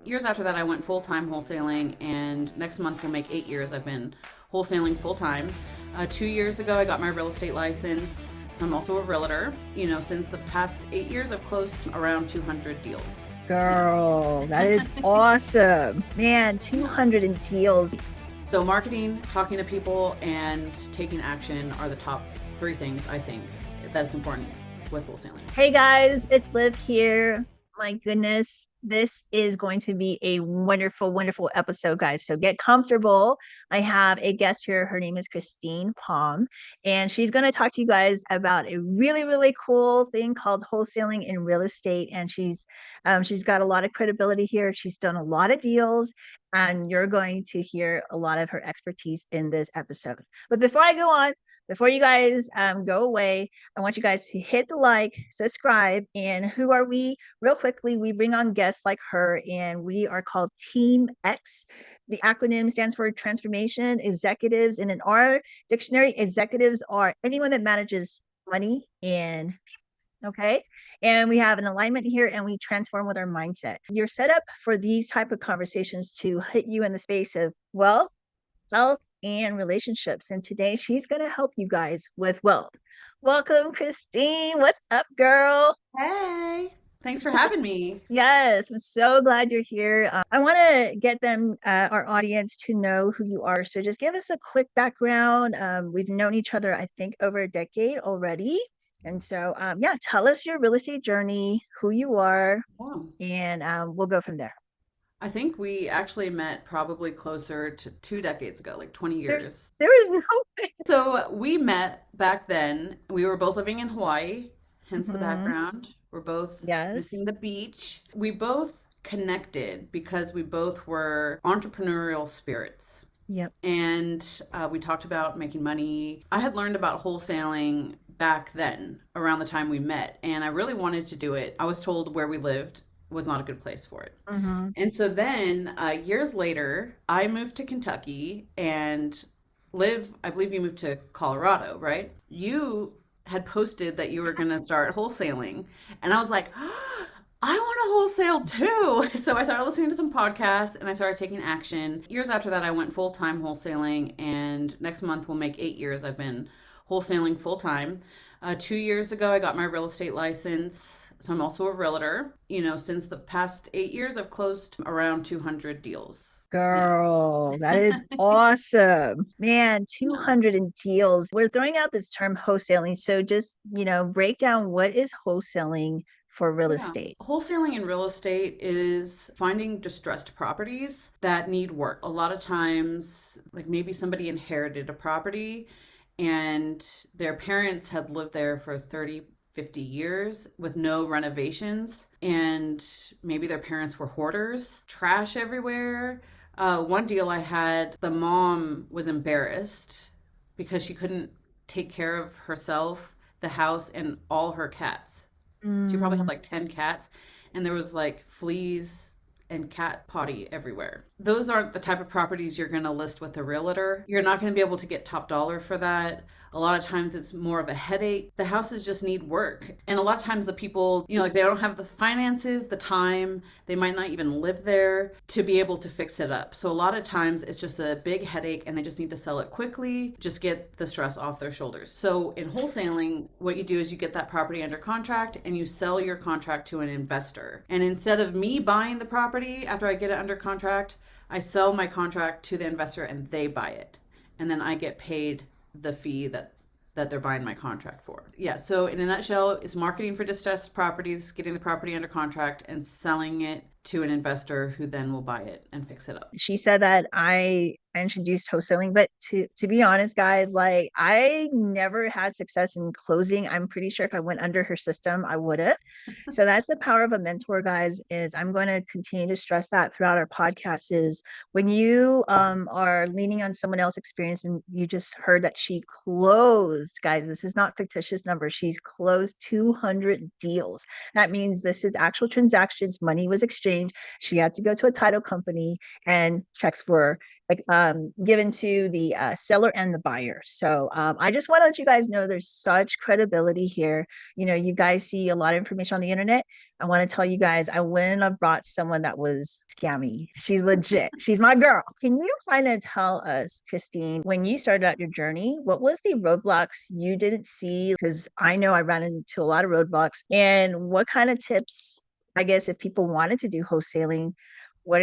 Years after that, I went full-time wholesaling, and next month will make 8 years I've been wholesaling full-time. 2 years ago, I got my real estate license, so I'm also a realtor. Since the past 8 years, I've closed around 200 deals. Yeah. Girl, that is awesome. Man, 200 in deals. So marketing, talking to people, and taking action are the top three things I think that is important with wholesaling. Hey guys, it's Liv here. My goodness, this is going to be a wonderful, wonderful episode, guys. So get comfortable. I have a guest here. Her name is Christine Palm, and she's going to talk to you guys about a really, really cool thing called wholesaling in real estate. And she's got a lot of credibility here. She's done a lot of deals, and you're going to hear a lot of her expertise in this episode. But before I go on, before you guys go away, I want you guys to hit the like, subscribe, and who are we? Real quickly, we bring on guests like her, and we are called Team X. The acronym stands for Transformation Executives, and in our dictionary, executives are anyone that manages money and people. Okay, and we have an alignment here, and we transform with our mindset. You're set up for these type of conversations to hit you in the space of wealth, and relationships. And today she's going to help you guys with wealth. Welcome, Christine. What's up, girl? Hey, thanks for having me. Yes, I'm so glad you're here. I want to get our audience, to know who you are. So just give us a quick background. We've known each other, I think, over a decade already. And so, yeah, tell us your real estate journey, who you are, Wow. and we'll go from there. I think we actually met probably closer to 2 decades ago, like 20 years. There is no way. So we met back then. We were both living in Hawaii, hence the Mhm. background. We're both Yes. missing the beach. We both connected because we both were entrepreneurial spirits. Yep. And we talked about making money. I had learned about wholesaling back then, around the time we met, and I really wanted to do it. I was told where we lived was not a good place for it. Mm-hmm. And so then, years later, I moved to Kentucky and I believe you moved to Colorado, right? You had posted that you were going to start wholesaling. And I was like, I want to wholesale too. So I started listening to some podcasts and I started taking action. Years after that, I went full time wholesaling. And next month will make 8 years I've been wholesaling full time. 2 years ago, I got my real estate license. So I'm also a realtor. Since the past 8 years, I've closed around 200 deals. Yeah. Girl, that is awesome. Man, Yeah. 200 in deals. We're throwing out this term wholesaling. So just, break down what is wholesaling for real Yeah. estate. Wholesaling in real estate is finding distressed properties that need work. A lot of times, like maybe somebody inherited a property and their parents had lived there for 30, 50 years with no renovations. And maybe their parents were hoarders, trash everywhere. One deal I had, the mom was embarrassed because she couldn't take care of herself, the house, and all her cats. She probably had Mm, like 10 cats, and there was like fleas and cat potty everywhere. Those aren't the type of properties you're going to list with a realtor. You're not going to be able to get top dollar for that. A lot of times it's more of a headache. The houses just need work. And a lot of times the people, like they don't have the finances, the time, they might not even live there to be able to fix it up. So a lot of times it's just a big headache and they just need to sell it quickly, just get the stress off their shoulders. So in wholesaling, what you do is you get that property under contract and you sell your contract to an investor. And instead of me buying the property after I get it under contract, I sell my contract to the investor and they buy it. And then I get paid the fee that they're buying my contract for. Yeah, so in a nutshell, it's marketing for distressed properties, getting the property under contract and selling it to an investor who then will buy it and fix it up. She said that I introduced wholesaling, but to be honest, guys, like I never had success in closing. I'm pretty sure if I went under her system, I would have. So that's the power of a mentor, guys. Is I'm going to continue to stress that throughout our podcast. Is when you are leaning on someone else's experience, and you just heard that she closed, guys. This is not fictitious numbers. She's closed 200 deals. That means this is actual transactions. Money was exchanged. She had to go to a title company and checks were like given to the seller and the buyer. So I just want to let you guys know there's such credibility here. You know, you guys see a lot of information on the internet. I want to tell you guys, I wouldn't have brought someone that was scammy. She's legit. She's my girl. Can you kind of tell us, Christine, when you started out your journey, what was the roadblocks you didn't see? Because I know I ran into a lot of roadblocks. And what kind of tips, I guess, if people wanted to do wholesaling, what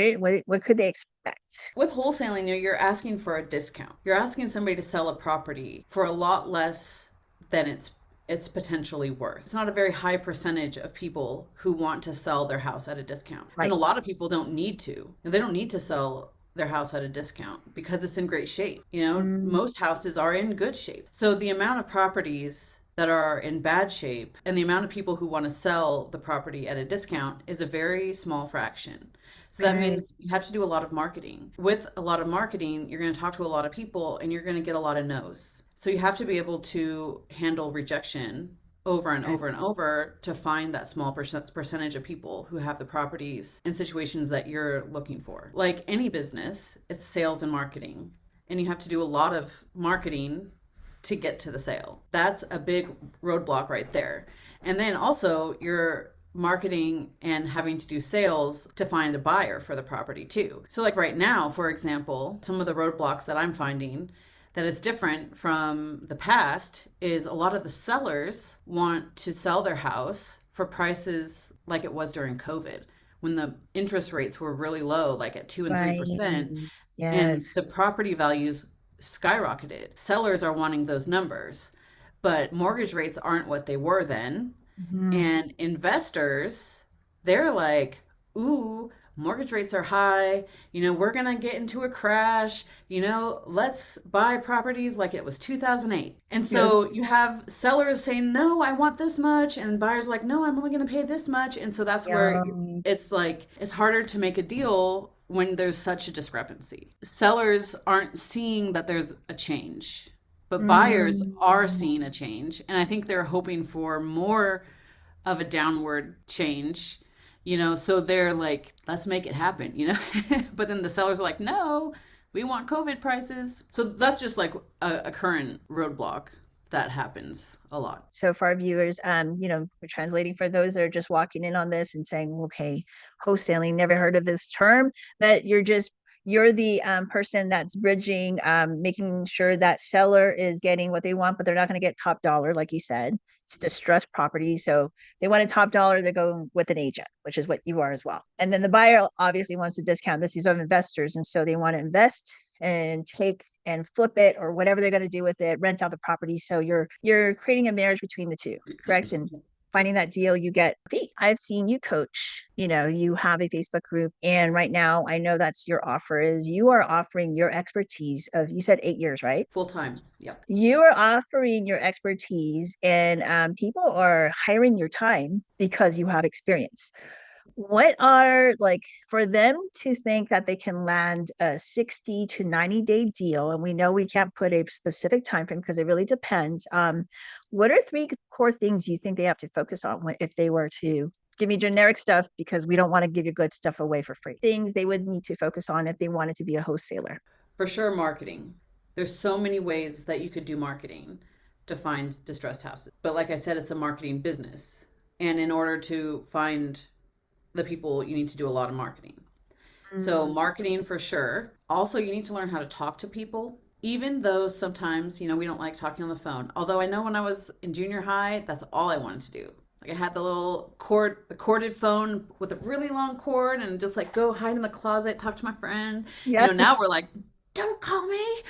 could they expect? With wholesaling, you're asking for a discount. You're asking somebody to sell a property for a lot less than it's potentially worth. It's not a very high percentage of people who want to sell their house at a discount. And Right. a lot of people don't need to. They don't need to sell their house at a discount because it's in great shape. Mm, Most houses are in good shape. So the amount of properties that are in bad shape and the amount of people who want to sell the property at a discount is a very small fraction. So that okay. means you have to do a lot of marketing. With a lot of marketing, you're going to talk to a lot of people and you're going to get a lot of no's. So you have to be able to handle rejection over and Okay. over and over to find that small percentage of people who have the properties and situations that you're looking for. Like any business, it's sales and marketing. And you have to do a lot of marketing to get to the sale. That's a big roadblock right there. And then also you're marketing and having to do sales to find a buyer for the property too. So like right now, for example, some of the roadblocks that I'm finding that is different from the past is a lot of the sellers want to sell their house for prices like it was during COVID when the interest rates were really low, like at 2 and Right. 3%, and the Yes. property values skyrocketed. Sellers are wanting those numbers, but mortgage rates aren't what they were then. Mhm. And investors, they're like, ooh, mortgage rates are high. We're going to get into a crash. Let's buy properties like it was 2008. And Yes. so you have sellers saying, no, I want this much. And buyers like, no, I'm only going to pay this much. And so that's where Yeah. it's like, it's harder to make a deal when there's such a discrepancy. Sellers aren't seeing that there's a change, but buyers are Mm. seeing a change. And I think they're hoping for more of a downward change, so they're like, let's make it happen. But then the sellers are like, no, we want COVID prices. So that's just like a current roadblock that happens a lot. So for our viewers, we're translating for those that are just walking in on this and saying, okay, wholesaling, never heard of this term, but you're the person that's bridging, making sure that seller is getting what they want, but they're not going to get top dollar, like you said. It's distressed property. So they want a top dollar, they go with an agent, which is what you are as well. And then the buyer obviously wants to discount this. These are investors. And so they want to invest and take and flip it or whatever they're going to do with it, rent out the property. So you're creating a marriage between the two, correct? And finding that deal, you get a fee. I've seen you coach, you have a Facebook group. And right now, I know that's your offer is you are offering your expertise of, you said 8 years, right? Full time. Yep. You are offering your expertise and people are hiring your time because you have experience. What are like for them to think that they can land a 60 to 90-day deal, and we know we can't put a specific time frame because it really depends. What are three core things you think they have to focus on if they were to give me generic stuff because we don't want to give you good stuff away for free? Things they would need to focus on if they wanted to be a wholesaler. For sure, marketing. There's so many ways that you could do marketing to find distressed houses. But like I said, it's a marketing business. And in order to find the people, you need to do a lot of marketing. So, Mm, marketing for sure. Also, you need to learn how to talk to people, even though sometimes, we don't like talking on the phone. Although I know when I was in junior high, that's all I wanted to do. Like I had the little the corded phone with a really long cord and just like go hide in the closet, talk to my friend. Now we're yes. like, don't call me,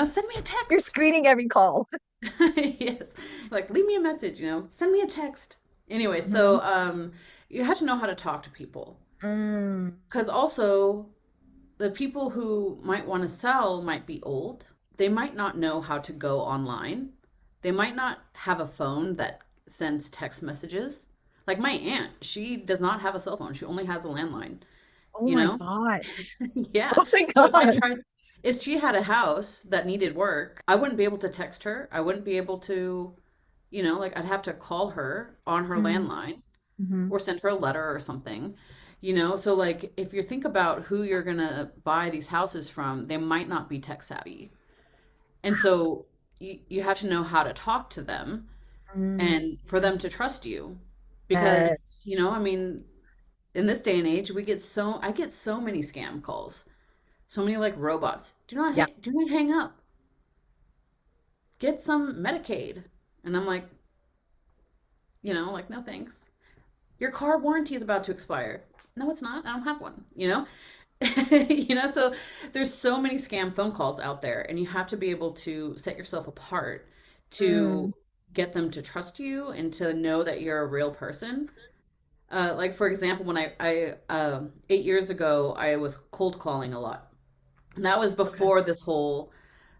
send me a You're text. screening every call. Yes. Like leave me a message, send me a text. Anyway, Mhm. so you have to know how to talk to people. Mm, Because also, the people who might want to sell might be old. They might not know how to go online. They might not have a phone that sends text messages. Like my aunt, she does not have a cell phone. She only has a landline, oh you my know? gosh. Yeah. Oh my So if I god. tried, if she had a house that needed work, I wouldn't be able to text her. I wouldn't be able to, like I'd have to call her on her Mm, landline mhm. or send her a letter or something. So like if you think about who you're going to buy these houses from, they might not be tech savvy. And so you have to know how to talk to them Mm, and for them to trust you. Because, yes. I mean, in this day and age, I get so many scam calls. So many like robots. Yeah. Do not hang up. Get some Medicaid. And I'm like, like no thanks. Your car warranty is about to expire. No, it's not. I don't have one, so there's so many scam phone calls out there, and you have to be able to set yourself apart Mm, to get them to trust you and to know that you're a real person. Like for example, when I 8 years ago, I was cold calling a lot, and that was okay. before this whole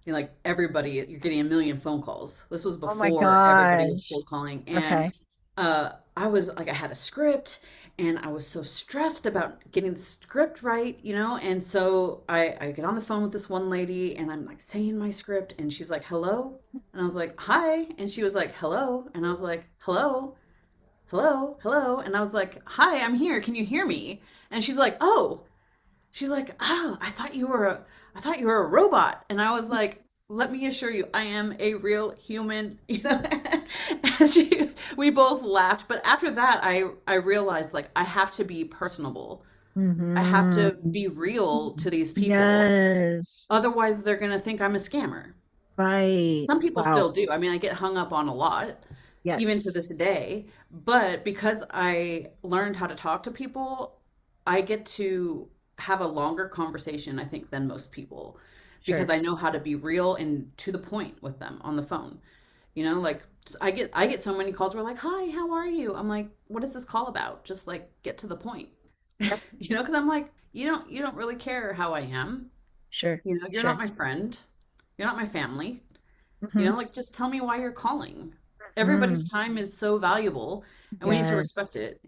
like everybody, you're getting a million phone calls. This was Oh my before everybody was gosh. cold calling. And Okay. I was like, I had a script and I was so stressed about getting the script right, And so I get on the phone with this one lady and I'm like saying my script and she's like, hello. And I was like, hi. And she was like, hello. And I was like, hello, hello, hello. And I was like, hi, I'm here. Can you hear me? And she's like, oh, she's like, "Oh, I thought you were a robot." And I was like, "Let me assure you, I am a real human." And we both laughed, but after that I realized like I have to be personable. I have Mm-hmm. to be real to these people. Yes. Otherwise, they're going to think I'm a scammer. Right. Some people Wow. still do. I mean, I get hung up on a lot, even to Yes. this day. But because I learned how to talk to people, I get to have a longer conversation, I think, than most people because Sure. I know how to be real and to the point with them on the phone. Like I get so many calls where like, "Hi, how are you?" I'm like, "What is this call about?" Just like get to the point. Yep. Because I'm like, you don't really care how I am. Sure. You're not Sure. my friend. You're not my family. Mm-hmm. Like just tell me why you're calling. Everybody's Mm. time is so valuable and we need to respect Yes. it.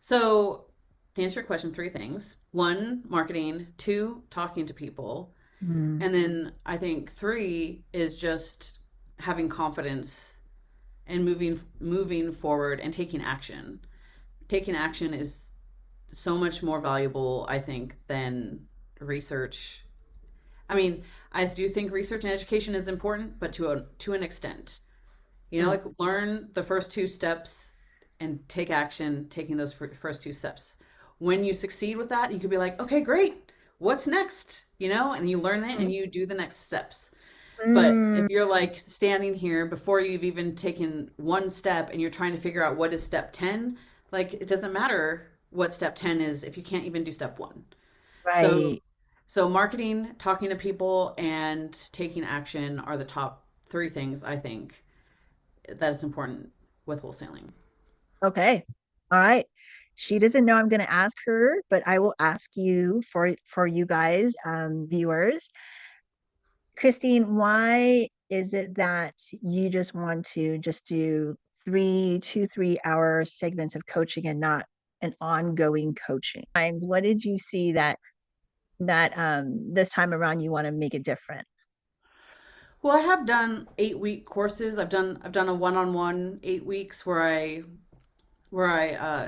So to answer your question, three things. One, marketing. Two, talking to people. Mm. And then I think three is just having confidence and moving forward and taking action. Taking action is so much more valuable, I think, than research. I mean, I do think research and education is important, but to an extent. Mm. Like learn the first two steps and take action taking those first two steps. When you succeed with that, you could be like, okay, great. What's next? And you learn it and you do the next steps. But if Mm. you're like standing here before you've even taken one step and you're trying to figure out what is step 10, like it doesn't matter what step 10 is if you can't even do step 1. So Right. so marketing, talking to people and taking action are the top 3 things I think that is important with wholesaling. Okay. All right. She doesn't know I'm going to ask her, but I will ask you for you guys, viewers. Christine, why is it that you just want to just do 3 hour segments of coaching and not an ongoing coaching? Times, what did you see that this time around you want to make it different? Well, I have done 8-week courses. I've done a one-on-one 8 weeks where I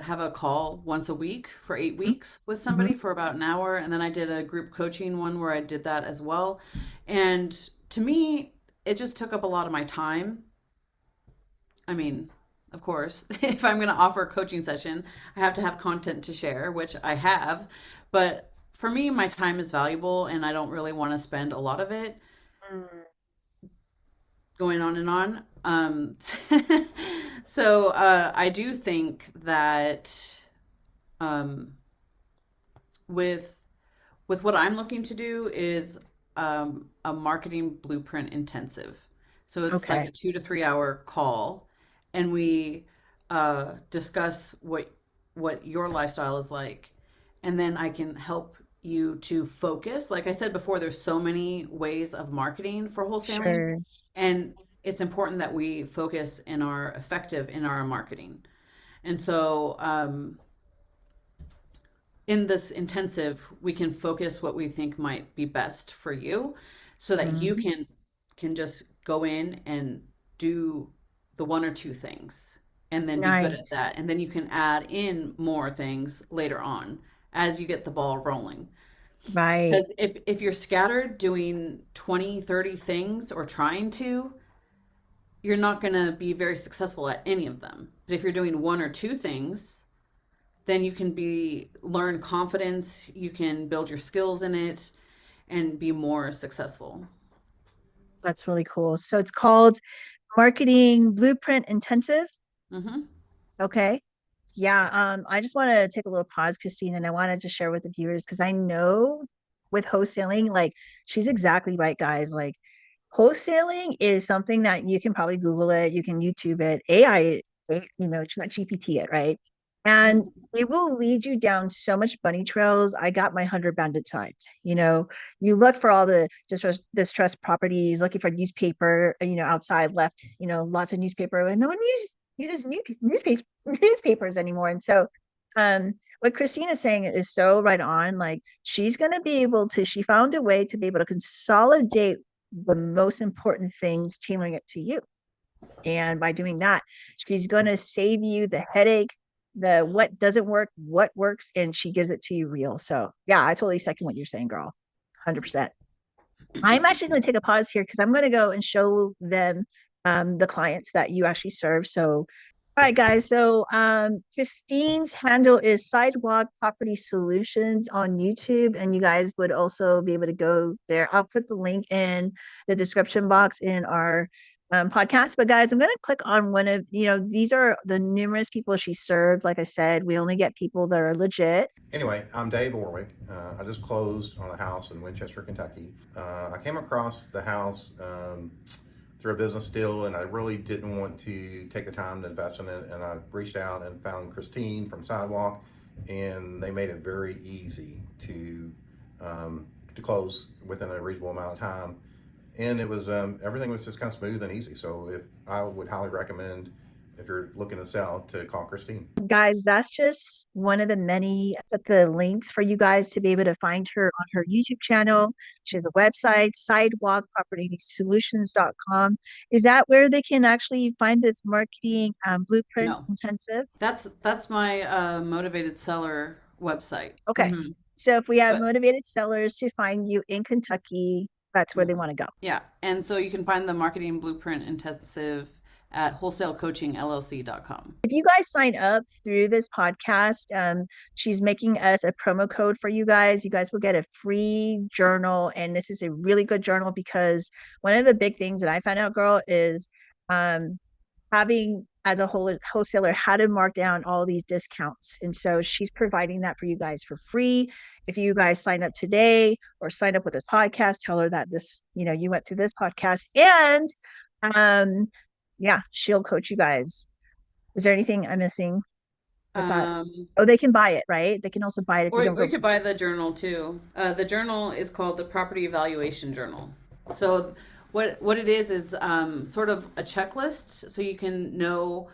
have a call once a week for 8 weeks with Mm-hmm. somebody for about an hour, and then I did a group coaching one where I did that as well. And to me, it just took up a lot of my time. I mean, of course, if I'm going to offer a coaching session, I have to have content to share, which I have. But for me, my time is valuable, and I don't really want to spend a lot of it Mm. going on and on. So I do think that um, with what I'm looking to do is a marketing blueprint intensive. So it's like Okay. a 2 to 3 hour call, and we discuss what your lifestyle is like, and then I can help you to focus. Like I said before, there's so many ways of marketing for wholesaling, Sure. and it's important that we focus and are effective in our marketing. And so in this intensive, we can focus what we think might be best for you so that you Mhm. can just go in and do the one or two things and then be good at Nice. that. And then you can add in more things later on as you get the ball rolling. Right. Because if you're scattered doing 20, 30 things or trying to, you're not going to be very successful at any of them. But if you're doing one or two things, then you can learn confidence, you can build your skills in it and be more successful. That's really cool. So it's called Marketing Blueprint Intensive. Hmm. Okay. Yeah, I just want to take a little pause, Christine, and I wanted to share with the viewers because I know with wholesaling, like she's exactly right, guys. Like wholesaling is something that you can probably Google it, you can YouTube it, Chat GPT it, right? And Hmm. it will lead you down so much bunny trails. I got my 100 bandit signs. You look for all the distressed properties, looking for newspaper, outside left, lots of newspaper, and no one uses newspapers anymore. And so, what Christine is saying is so right on. Like she's going to be able to, she found a way to be able to consolidate the most important things, tailoring it to you. And by doing that, she's going to save you the headache, the what doesn't work, what works, and she gives it to you real. So, yeah, I totally second what you're saying, girl. 100%. I'm actually going to take a pause here because I'm going to go and show them the clients that you actually serve. So, all right, guys. So, Christine's handle is Sidewalk Property Solutions on YouTube, and you guys would also be able to go there. I'll put the link in the description box in our podcast. But, guys, I'm going to click on one of, these are the numerous people she served. Like I said, we only get people that are legit. Anyway, I'm Dave Orwick. I just closed on a house in Winchester, Kentucky. I came across the house through a business deal, and I really didn't want to take the time to invest in it. And I reached out and found Christine from Sidewalk, and they made it very easy to close within a reasonable amount of time. And it was everything was just kind of smooth and easy. So if I would highly recommend, if you're looking to sell, to call Christine. Guys, that's just one of the many, put the links for you guys to be able to find her on her YouTube channel. She has a website, sidewalkpropertysolutions.com. Is that where they can actually find this marketing blueprint No, intensive? that's my motivated seller website. Okay. Hmm. So if we have But motivated sellers to find you in Kentucky, that's where they want to go. yeah, and so you can find the marketing blueprint intensive at wholesalecoachingllc.com. If you guys sign up through this podcast, she's making us a promo code for you guys. You guys will get a free journal. And this is a really good journal because one of the big things that I found out, girl, is um, having as a wholesaler how to mark down all these discounts. And so she's providing that for you guys for free. If you guys sign up today or sign up with this podcast, tell her that you went through this podcast, and um yeah, she'll coach you guys. Is there anything I'm missing with that? Um, Oh, they can buy it, right? They can also buy it if they don't or go. you could buy the journal too. The journal is called the Property Evaluation Journal. So what it is sort of a checklist, so you can know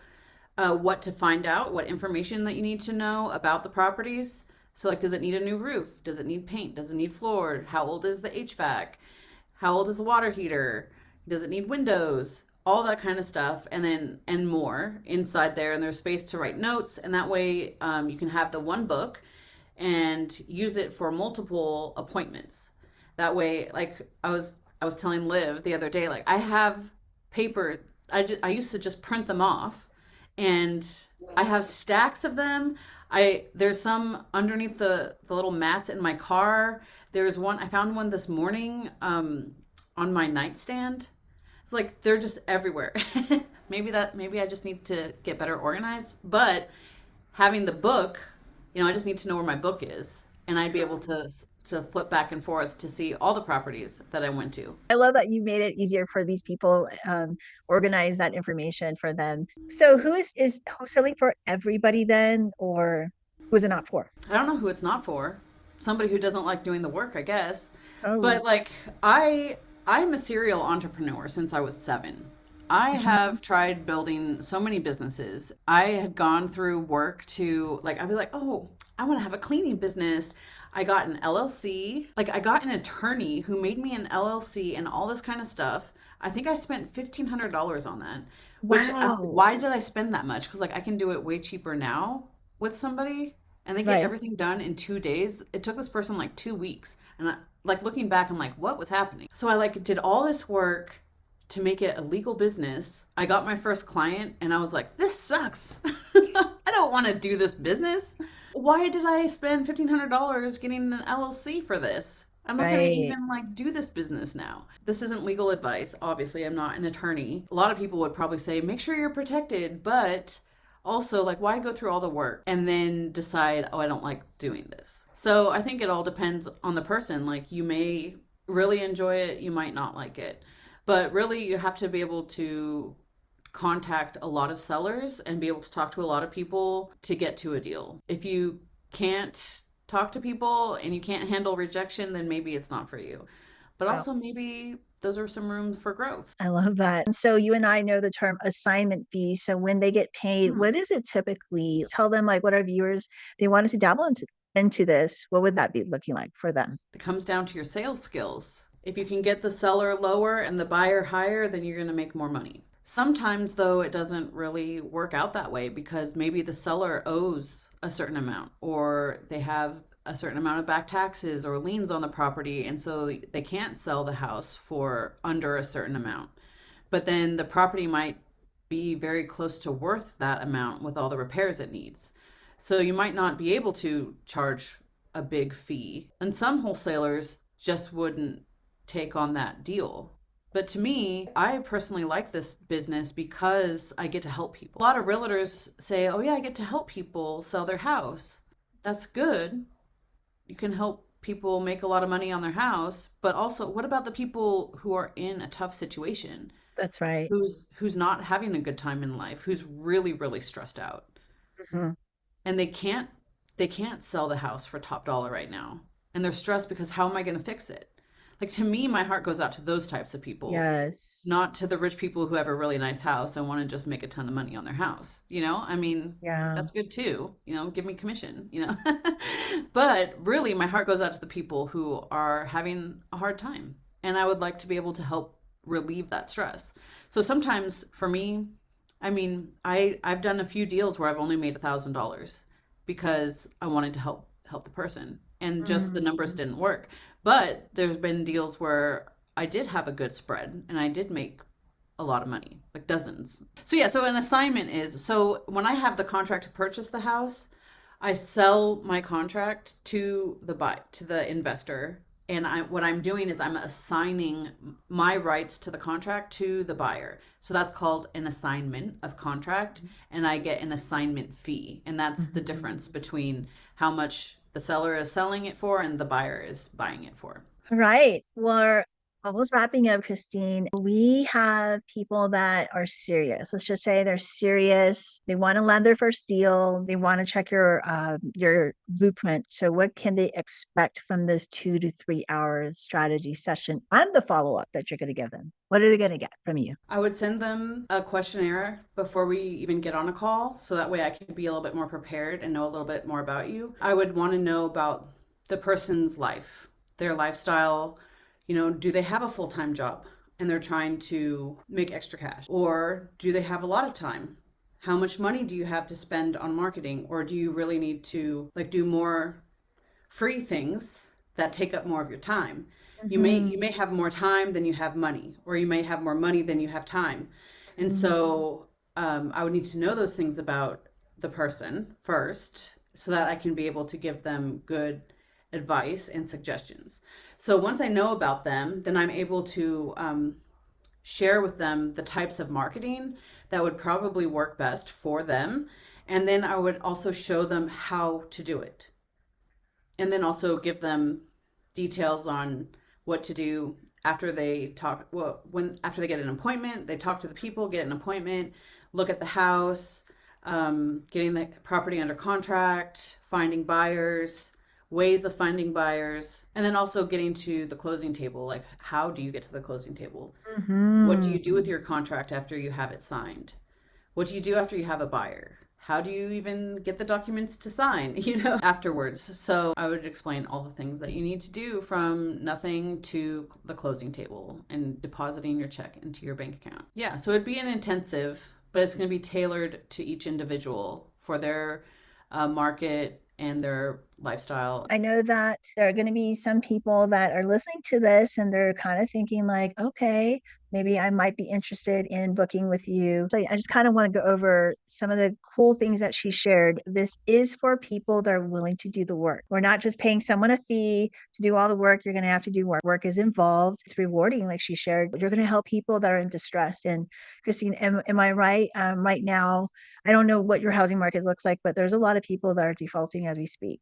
what to find out, what information that you need to know about the properties. So like, does it need a new roof? Does it need paint? Does it need floor? How old is the HVAC? How old is the water heater? Does it need windows? All that kind of stuff, and more inside there. And there's space to write notes, and that way you can have the one book and use it for multiple appointments. That way, like I was telling Liv the other day, like I have paper. I used to just print them off, and I have stacks of them. There's some underneath the little mats in my car. There's one, I found one this morning on my nightstand. It's like they're just everywhere. Maybe I just need to get better organized. But having the book, I just need to know where my book is, and I'd be able to flip back and forth to see all the properties that I went to. I love that you made it easier for these people, organize that information for them. So who is wholesaling for everybody then, or who is it not for? I don't know who it's not for. Somebody who doesn't like doing the work, I guess. Oh, But like I'm a serial entrepreneur since I was 7. I mhm. have tried building so many businesses. I had gone through work to, like, I'd be like, oh, I want to have a cleaning business. I got an LLC. Like, I got an attorney who made me an LLC and all this kind of stuff. I think I spent $1,500 on that, which Wow. why did I spend that much? Because like I can do it way cheaper now with somebody and they get Right. everything done in 2 days. It took this person like 2 weeks. And like looking back, I'm like, what was happening? So I like did all this work to make it a legal business. I got my first client and I was like, this sucks. I don't want to do this business. Why did I spend $1,500 getting an LLC for this? I'm not going to Right. even like do this business now. This isn't legal advice. Obviously, I'm not an attorney. A lot of people would probably say, make sure you're protected, but also like why go through all the work and then decide, oh, I don't like doing this. So I think it all depends on the person. Like you may really enjoy it, you might not like it. But really, you have to be able to contact a lot of sellers and be able to talk to a lot of people to get to a deal. If you can't talk to people and you can't handle rejection, then maybe it's not for you. But Wow. also, maybe those are some room for growth. I love that. So you and I know the term assignment fee. So when they get paid, Hmm. what is it typically? Tell them like what our viewers, they wanted to dabble into this. What would that be looking like for them? It comes down to your sales skills. If you can get the seller lower and the buyer higher, then you're going to make more money. Sometimes, though, it doesn't really work out that way because maybe the seller owes a certain amount or they have a certain amount of back taxes or liens on the property, and so they can't sell the house for under a certain amount. But then the property might be very close to worth that amount with all the repairs it needs. So you might not be able to charge a big fee. And some wholesalers just wouldn't take on that deal. But to me, I personally like this business because I get to help people. A lot of realtors say, oh, yeah, I get to help people sell their house. That's good. You can help people make a lot of money on their house. But also, what about the people who are in a tough situation? That's right. Who's not having a good time in life, who's really, really stressed out. Mhm. And they can't sell the house for top dollar right now. And they're stressed because how am I going to fix it? Like to me, my heart goes out to those types of people, Yes. not to the rich people who have a really nice house and want to just make a ton of money on their house. I mean, Yeah. that's good too. Give me commission. But really, my heart goes out to the people who are having a hard time. And I would like to be able to help relieve that stress. So sometimes for me, I mean, I've done a few deals where I've only made $1,000 because I wanted to help the person, and just the numbers Mhm. didn't work. But there's been deals where I did have a good spread and I did make a lot of money, like dozens. So yeah, so an assignment is so when I have the contract to purchase the house, I sell my contract to the investor, and what I'm doing is I'm assigning my rights to the contract to the buyer. So that's called an assignment of contract, and I get an assignment fee, and that's the Mhm. difference between how much the seller is selling it for and the buyer is buying it for. Right. We're almost wrapping up, Christine. We have people that are serious. Let's just say they're serious. They want to land their first deal. They want to check your blueprint. So, what can they expect from this 2 to 3 hour strategy session and the follow up that you're going to give them? What are they going to get from you? I would send them a questionnaire before we even get on a call, so that way I can be a little bit more prepared and know a little bit more about you. I would want to know about the person's life, their lifestyle. Do they have a full time job and they're trying to make extra cash? Or do they have a lot of time? How much money do you have to spend on marketing? Or do you really need to like do more free things that take up more of your time? You may have more time than you have money, or you may have more money than you have time. And Mhm. so I would need to know those things about the person first so that I can be able to give them good advice and suggestions. So once I know about them, then I'm able to share with them the types of marketing that would probably work best for them. And then I would also show them how to do it, and then also give them details on what to do after they talk. Well, when after they get an appointment, they talk to the people, get an appointment, look at the house, getting the property under contract, finding buyers, ways of finding buyers, and then also getting to the closing table. Like, how do you get to the closing table? What do you do with Mhm. your contract after you have it signed? What do you do after you have a buyer? how do you even get the documents to sign, afterwards? So I would explain all the things that you need to do from nothing to the closing table and depositing your check into your bank account. Yeah, so it'd be an intensive, but it's going to be tailored to each individual for their market and their lifestyle. I know that there are going to be some people that are listening to this and they're kind of thinking like, okay, maybe I might be interested in booking with you. So I just kind of want to go over some of the cool things that she shared. This is for people that are willing to do the work. We're not just paying someone a fee to do all the work. You're going to have to do work. Work is involved. It's rewarding, like she shared. You're going to help people that are in distress. And Christine, am I right? Right now, I don't know what your housing market looks like, but there's a lot of people that are defaulting as we speak.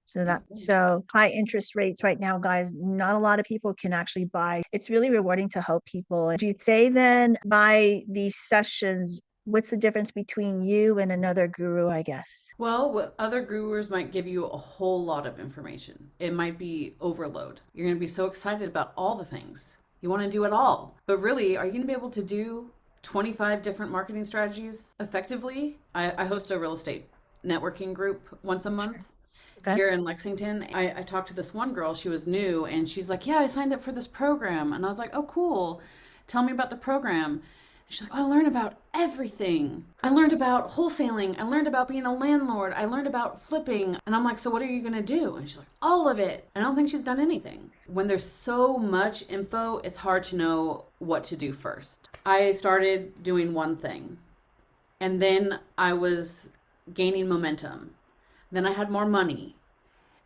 So high interest rates right now, guys, not a lot of people can actually buy. It's really rewarding to help people. If you say then by these sessions, what's the difference between you and another guru, I guess? Well, what other gurus might give you a whole lot of information. It might be overload. You're going to be so excited about all the things. You want to do it all. But really, are you going to be able to do 25 different marketing strategies effectively? I host a real estate networking group once a month. Okay. Here in Lexington. I talked to this one girl, she was new, and she's like, yeah, I signed up for this program. And I was like, oh, cool. Tell me about the program. And she's like, oh, I learned about everything. I learned about wholesaling. I learned about being a landlord. I learned about flipping. And I'm like, so what are you going to do? And she's like, all of it. I don't think she's done anything. When there's so much info, it's hard to know what to do first. I started doing one thing, and then I was gaining momentum. Then I had more money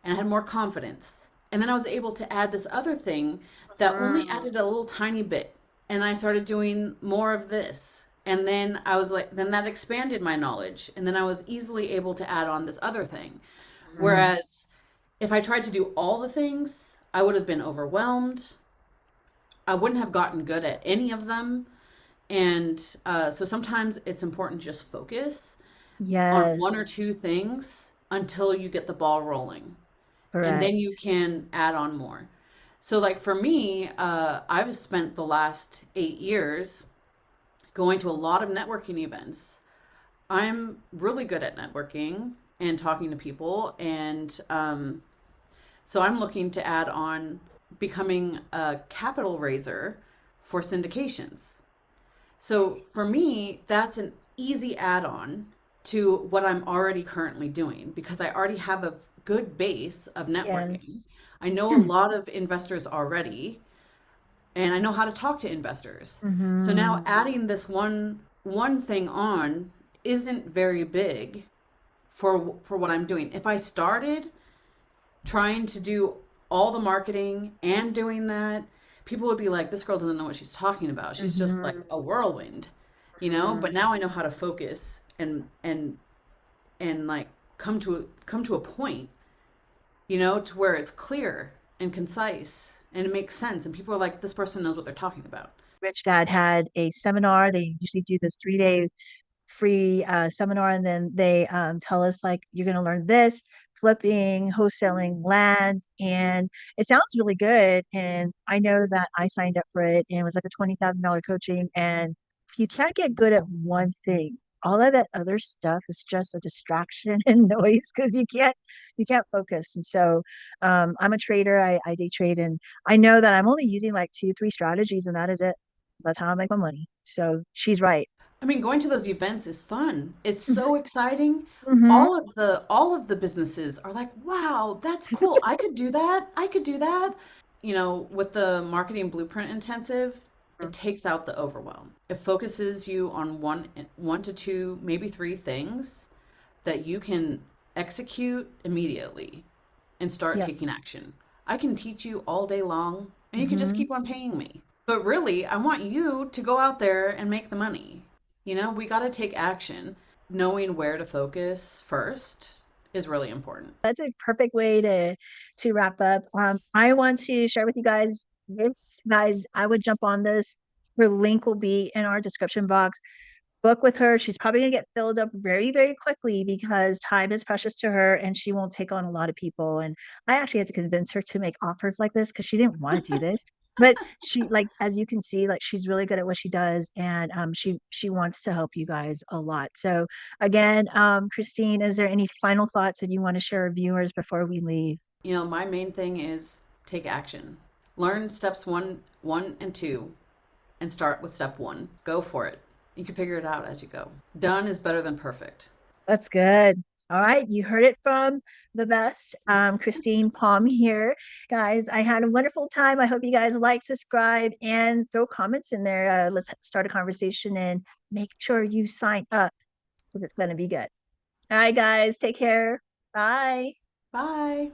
and I had more confidence. And then I was able to add this other thing that only added a little tiny bit. And I started doing more of this. And then I was like, then that expanded my knowledge. And then I was easily able to add on this other thing. Whereas if I tried to do all the things, I would have been overwhelmed. I wouldn't have gotten good at any of them. And so sometimes it's important to just focus on one or Yes, two things until you get the ball rolling, and then you correct. can add on more. So like for me, I've spent the last 8 years going to a lot of networking events. I'm really good at networking and talking to people, and so I'm looking to add on becoming a capital raiser for syndications. So for me, that's an easy add-on to what I'm already currently doing because I already have a good base of networking. Yes. I know a lot of investors already, and I know how to talk to investors. So now Hmm. adding this one thing on isn't very big for what I'm doing. If I started trying to do all the marketing and doing that, people would be like, this girl doesn't know what she's talking about. She's just like Hmm. a whirlwind, But now I know how to focus and like come to a point, to where it's clear and concise and it makes sense. And people are like, this person knows what they're talking about. Rich Dad had a seminar. They usually do this 3 day free seminar, and then they tell us like you're going to learn this: flipping, wholesaling, land, and it sounds really good. And I know that I signed up for it, and it was like a $20,000 coaching. And if you can't get good at one thing, all of that other stuff is just a distraction and noise because you can't focus. And so I'm a trader. I day trade, and I know that I'm only using like 2, 3 strategies, and that is it. That's how I make my money. So she's right. I mean, going to those events is fun. It's so exciting. Hmm. All of the businesses are like, wow, that's cool. I could do that. I could do that. With the marketing blueprint intensive, it takes out the overwhelm. It focuses you on one to two, maybe three things that you can execute immediately and start Yeah. taking action. I can teach you all day long and you can just Hmm. keep on paying me. But really, I want you to go out there and make the money. We got to take action. Knowing where to focus first is really important. That's a perfect way to wrap up. I want to share with you guys this, guys. I would jump on this. Her link will be in our description box. Book with her. She's probably gonna get filled up very, very quickly because time is precious to her and she won't take on a lot of people. And I actually had to convince her to make offers like this because she didn't want to do this. But she, like, as you can see, like, she's really good at what she does, and she wants to help you guys a lot. So again, Christine, is there any final thoughts that you want to share with viewers before we leave? You know, my main thing is take action. Learn steps one and two, and start with step one. Go for it. You can figure it out as you go. Done is better than perfect. That's good. All right, you heard it from the best, Christine Palm here. Guys, I had a wonderful time. I hope you guys like, subscribe, and throw comments in there. Let's start a conversation and make sure you sign up because it's going to be good. All right, guys, take care. Bye. Bye.